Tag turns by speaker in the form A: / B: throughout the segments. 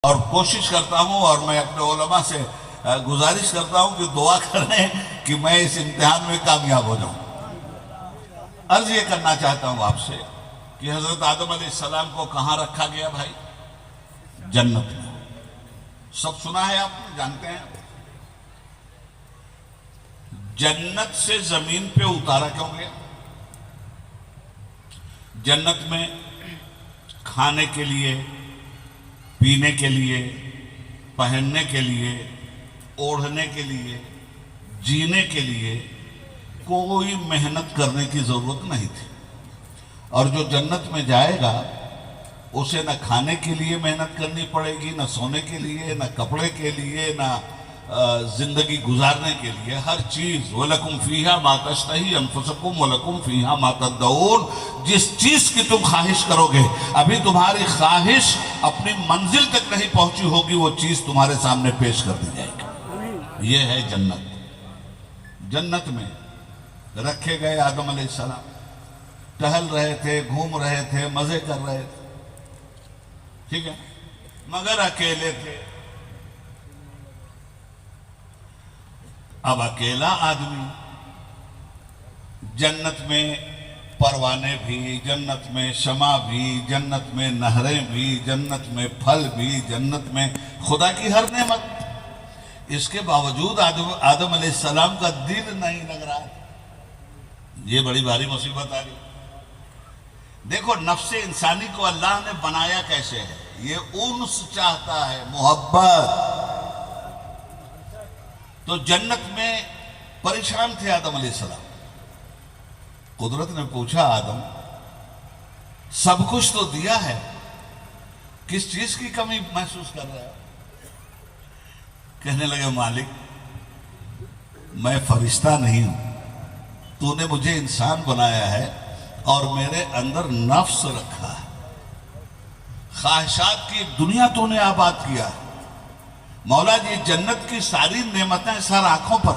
A: اور کوشش کرتا ہوں اور میں اپنے علماء سے گزارش کرتا ہوں کہ دعا کریں کہ میں اس امتحان میں کامیاب ہو جاؤں۔ عرض یہ کرنا چاہتا ہوں آپ سے کہ حضرت آدم علیہ السلام کو کہاں رکھا گیا بھائی؟ جنت میں۔ سب سنا ہے آپ نے، جانتے ہیں؟ جنت سے زمین پہ اتارا کیوں گیا؟ جنت میں کھانے کے لیے، پینے کے لیے، پہننے کے لیے، اوڑھنے کے لیے، جینے کے لیے کوئی محنت کرنے کی ضرورت نہیں تھی۔ اور جو جنت میں جائے گا اسے نہ کھانے کے لیے محنت کرنی پڑے گی، نہ سونے کے لیے، نہ کپڑے کے لیے، نہ زندگی گزارنے کے لیے۔ ہر چیز وَلَكُمْ فِيهَا مَا تَشْتَهِي أَنفُسُكُمْ وَلَكُمْ فِيهَا مَا تَدَّعُونَ۔ جس چیز کی تم خواہش کرو گے، ابھی تمہاری خواہش اپنی منزل تک نہیں پہنچی ہوگی، وہ چیز تمہارے سامنے پیش کر دی جائے گی۔ یہ ہے جنت۔ جنت میں رکھے گئے آدم علیہ السلام، ٹہل رہے تھے، گھوم رہے تھے، مزے کر رہے تھے، ٹھیک ہے، مگر اکیلے تھے۔ اب اکیلا آدمی، جنت میں پروانے بھی، جنت میں شمع بھی، جنت میں نہریں بھی، جنت میں پھل بھی، جنت میں خدا کی ہر نعمت، اس کے باوجود آدم علیہ السلام کا دل نہیں لگ رہا۔ یہ بڑی بھاری مصیبت آ گئی۔ دیکھو نفس انسانی کو اللہ نے بنایا کیسے ہے؟ یہ انس چاہتا ہے، محبت۔ تو جنت میں پریشان تھے آدم علیہ السلام۔ قدرت نے پوچھا آدم سب کچھ تو دیا ہے، کس چیز کی کمی محسوس کر رہا ہے؟ کہنے لگے مالک میں فرشتہ نہیں ہوں، تو نے مجھے انسان بنایا ہے اور میرے اندر نفس رکھا ہے، خواہشات کی ایک دنیا تو نے آباد کیا ہے۔ مولا جی جنت کی ساری نعمتیں سر آنکھوں پر،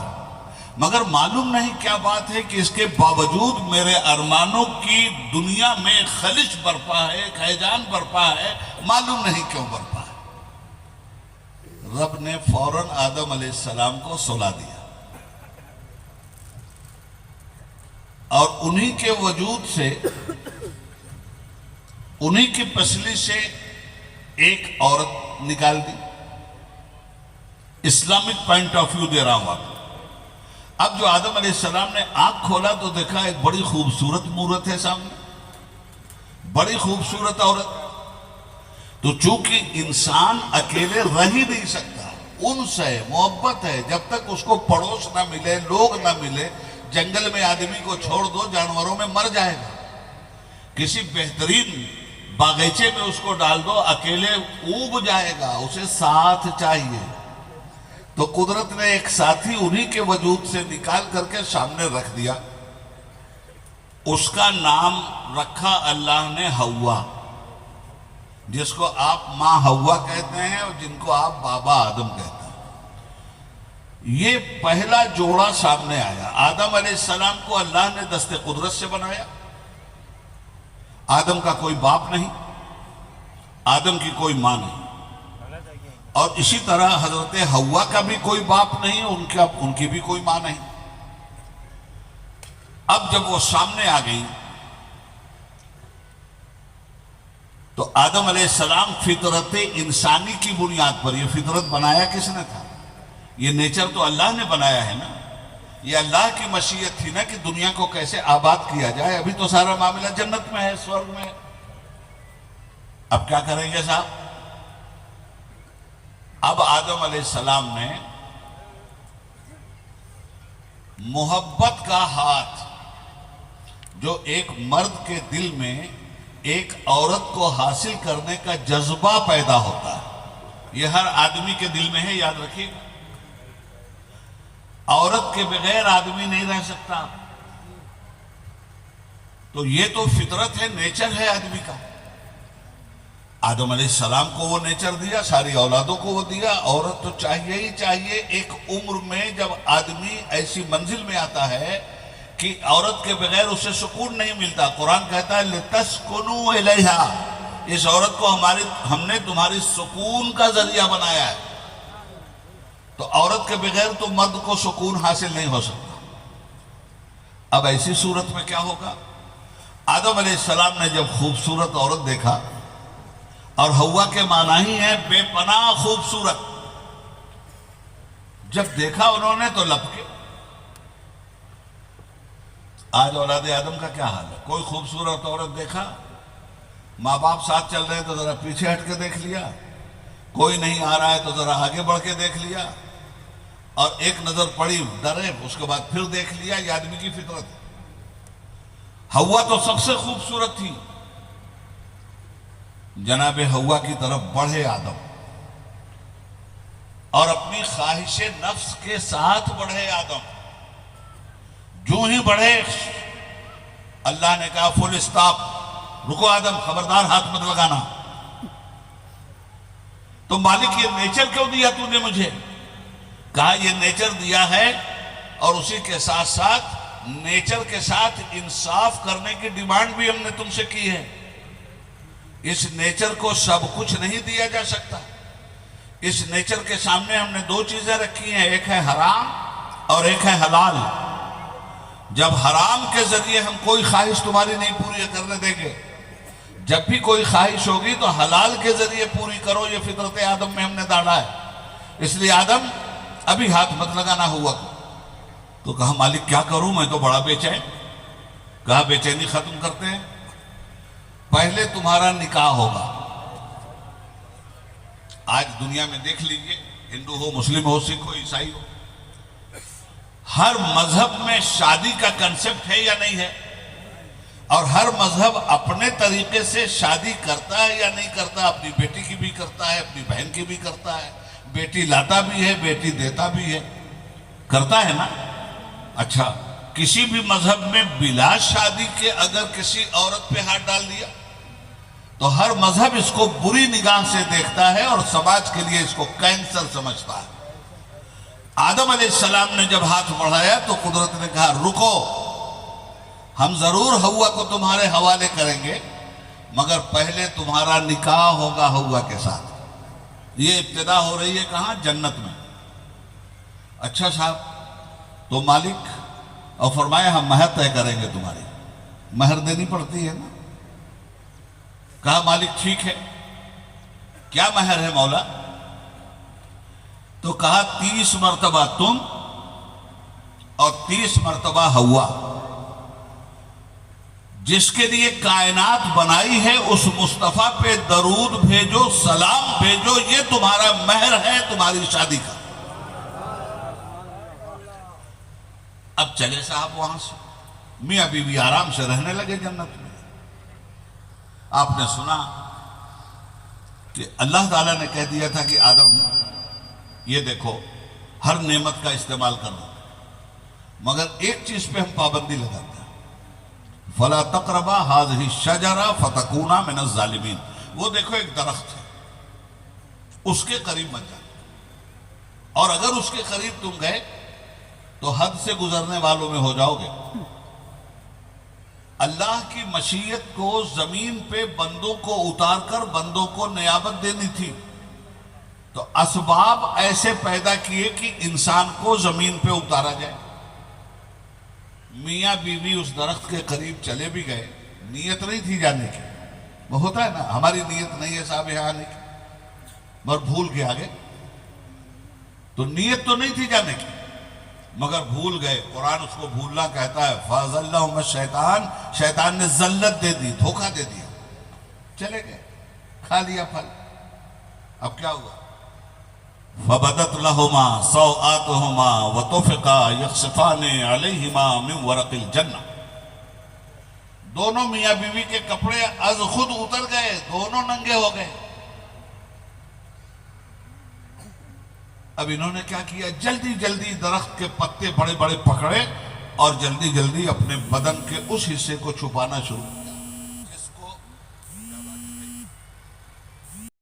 A: مگر معلوم نہیں کیا بات ہے کہ اس کے باوجود میرے ارمانوں کی دنیا میں ایک خلش برپا ہے، ایک ہیجان برپا ہے، معلوم نہیں کیوں برپا ہے۔ رب نے فوراً آدم علیہ السلام کو سلا دیا، اور انہی کے وجود سے، انہی کی پسلی سے ایک عورت نکال دی۔ اسلامک پوائنٹ آف ویو دے رہا ہوں آپ کو۔ اب جو آدم علیہ السلام نے آنکھ کھولا تو دیکھا ایک بڑی خوبصورت مورت ہے سامنے، بڑی خوبصورت عورت۔ تو چونکہ انسان اکیلے رہ ہی نہیں سکتا، انس ہے، محبت ہے، جب تک اس کو پڑوس نہ ملے، لوگ نہ ملے، جنگل میں آدمی کو چھوڑ دو، جانوروں میں مر جائے گا۔ کسی بہترین باغیچے میں اس کو ڈال دو، اکیلے اوب جائے گا، اسے ساتھ چاہیے۔ تو قدرت نے ایک ساتھی انہی کے وجود سے نکال کر کے سامنے رکھ دیا، اس کا نام رکھا اللہ نے حوا، جس کو آپ ماں حوا کہتے ہیں اور جن کو آپ بابا آدم کہتے ہیں۔ یہ پہلا جوڑا سامنے آیا۔ آدم علیہ السلام کو اللہ نے دست قدرت سے بنایا۔ آدم کا کوئی باپ نہیں، آدم کی کوئی ماں نہیں، اور اسی طرح حضرت حوا کا بھی کوئی باپ نہیں، ان کی بھی کوئی ماں نہیں۔ اب جب وہ سامنے آ گئی تو آدم علیہ السلام فطرت انسانی کی بنیاد پر، یہ فطرت بنایا کس نے تھا؟ یہ نیچر تو اللہ نے بنایا ہے نا، یہ اللہ کی مشیت تھی نا کہ دنیا کو کیسے آباد کیا جائے۔ ابھی تو سارا معاملہ جنت میں ہے، سورگ میں۔ اب کیا کریں گے صاحب؟ اب آدم علیہ السلام نے محبت کا ہاتھ، جو ایک مرد کے دل میں ایک عورت کو حاصل کرنے کا جذبہ پیدا ہوتا ہے، یہ ہر آدمی کے دل میں ہے، یاد رکھیے گا۔ عورت کے بغیر آدمی نہیں رہ سکتا، تو یہ تو فطرت ہے، نیچر ہے آدمی کا۔ آدم علیہ السلام کو وہ نیچر دیا، ساری اولادوں کو وہ دیا۔ عورت تو چاہیے ہی چاہیے۔ ایک عمر میں جب آدمی ایسی منزل میں آتا ہے کہ عورت کے بغیر اسے سکون نہیں ملتا، قرآن کہتا ہے لِتَسْكُنُوا إِلَيْهَا، اس عورت کو ہم نے تمہاری سکون کا ذریعہ بنایا ہے، تو عورت کے بغیر تو مرد کو سکون حاصل نہیں ہو سکتا۔ اب ایسی صورت میں کیا ہوگا؟ آدم علیہ السلام نے جب خوبصورت عورت دیکھا، اور ہوا کے معنی ہی ہے بے پناہ خوبصورت، جب دیکھا انہوں نے تو لپکے۔ آج اولاد آدم کا کیا حال ہے؟ کوئی خوبصورت عورت دیکھا، ماں باپ ساتھ چل رہے ہیں تو ذرا پیچھے ہٹ کے دیکھ لیا، کوئی نہیں آ رہا ہے تو ذرا آگے بڑھ کے دیکھ لیا، اور ایک نظر پڑی ڈرے، اس کے بعد پھر دیکھ لیا۔ یہ آدمی کی فطرت ہے۔ ہوا تو سب سے خوبصورت تھی، جناب ہوا کی طرف بڑھے آدم، اور اپنی خواہش نفس کے ساتھ بڑھے آدم۔ جو ہی بڑھے اللہ نے کہا فل اسٹاپ، رکو آدم، خبردار ہاتھ مت لگانا۔ تو مالک یہ نیچر کیوں دیا تو نے مجھے؟ کہا یہ نیچر دیا ہے، اور اسی کے ساتھ ساتھ نیچر کے ساتھ انصاف کرنے کی ڈیمانڈ بھی ہم نے تم سے کی ہے۔ اس نیچر کو سب کچھ نہیں دیا جا سکتا۔ اس نیچر کے سامنے ہم نے دو چیزیں رکھی ہیں، ایک ہے حرام اور ایک ہے حلال۔ جب حرام کے ذریعے ہم کوئی خواہش تمہاری نہیں پوری کرنے دیں گے، جب بھی کوئی خواہش ہوگی تو حلال کے ذریعے پوری کرو، یہ فطرت آدم میں ہم نے ڈالا ہے۔ اس لیے آدم ابھی ہاتھ مت لگانا ہوا کو۔ تو کہا مالک کیا کروں، میں تو بڑا بے چین۔ کہا بے چینی ختم کرتے ہیں، پہلے تمہارا نکاح ہوگا۔ آج دنیا میں دیکھ لیجئے، ہندو ہو، مسلم ہو، سکھ ہو، عیسائی ہو، ہر مذہب میں شادی کا کنسپٹ ہے یا نہیں ہے؟ اور ہر مذہب اپنے طریقے سے شادی کرتا ہے یا نہیں کرتا؟ اپنی بیٹی کی بھی کرتا ہے، اپنی بہن کی بھی کرتا ہے، بیٹی لاتا بھی ہے، بیٹی دیتا بھی ہے، کرتا ہے نا؟ اچھا، کسی بھی مذہب میں بلا شادی کے اگر کسی عورت پہ ہاتھ ڈال دیا تو ہر مذہب اس کو بری نگاہ سے دیکھتا ہے اور سماج کے لیے اس کو کینسر سمجھتا ہے۔ آدم علیہ السلام نے جب ہاتھ بڑھایا تو قدرت نے کہا رکو، ہم ضرور ہوا کو تمہارے حوالے کریں گے، مگر پہلے تمہارا نکاح ہوگا ہوا کے ساتھ۔ یہ ابتدا ہو رہی ہے کہاں؟ جنت میں۔ اچھا صاحب، تو مالک اور فرمایا ہم مہر طے کریں گے، تمہاری مہر دینی پڑتی ہے نا۔ کہا مالک ٹھیک ہے، کیا مہر ہے مولا؟ تو کہا 30 مرتبہ تم اور 30 مرتبہ ہوا، جس کے لیے کائنات بنائی ہے اس مصطفیٰ پہ درود بھیجو، سلام بھیجو، یہ تمہارا مہر ہے تمہاری شادی کا۔ اب چلے صاحب وہاں سے، میاں بیوی آرام سے رہنے لگے جنت میں۔ آپ نے سنا کہ اللہ تعالیٰ نے کہہ دیا تھا کہ آدم یہ دیکھو ہر نعمت کا استعمال کرنا، مگر ایک چیز پہ ہم پابندی لگاتے ہیں، فَلَا تَقْرَبَا هَذِهِ الشَّجَرَةَ فَتَكُونَا مِنَ الظَّالِمِينَ۔ وہ دیکھو ایک درخت ہے، اس کے قریب مت جانا، اور اگر اس کے قریب تم گئے تو حد سے گزرنے والوں میں ہو جاؤ گے۔ اللہ کی مشیت کو زمین پہ بندوں کو اتار کر بندوں کو نیابت دینی تھی، تو اسباب ایسے پیدا کیے کہ انسان کو زمین پہ اتارا جائے۔ میاں بیوی اس درخت کے قریب چلے بھی گئے، نیت نہیں تھی جانے کی، وہ ہوتا ہے نا، ہماری نیت نہیں ہے صاحب یہاں آنے کی، مگر بھول کے آگے، تو نیت تو نہیں تھی جانے کی مگر بھول گئے۔ قرآن اس کو بھولنا کہتا ہے، فَأَزَلَّهُمَ الشَّيْطَانُ، شیطان نے ذلت دے دی، دھوکہ دے دیا، چلے گئے، کھا لیا پھل۔ اب کیا ہوا؟ فَبَدَتْ لَهُمَا سَوْآتُهُمَا وَطُفِقَا يَخْصِفَانِ عَلَيْهِمَا مِنْ وَرَقِ الْجَنَّةِ۔ دونوں میاں بیوی کے کپڑے از خود اتر گئے، دونوں ننگے ہو گئے۔ اب انہوں نے کیا کیا؟ جلدی جلدی درخت کے پتے بڑے بڑے پکڑے اور جلدی جلدی اپنے بدن کے اس حصے کو چھپانا شروع۔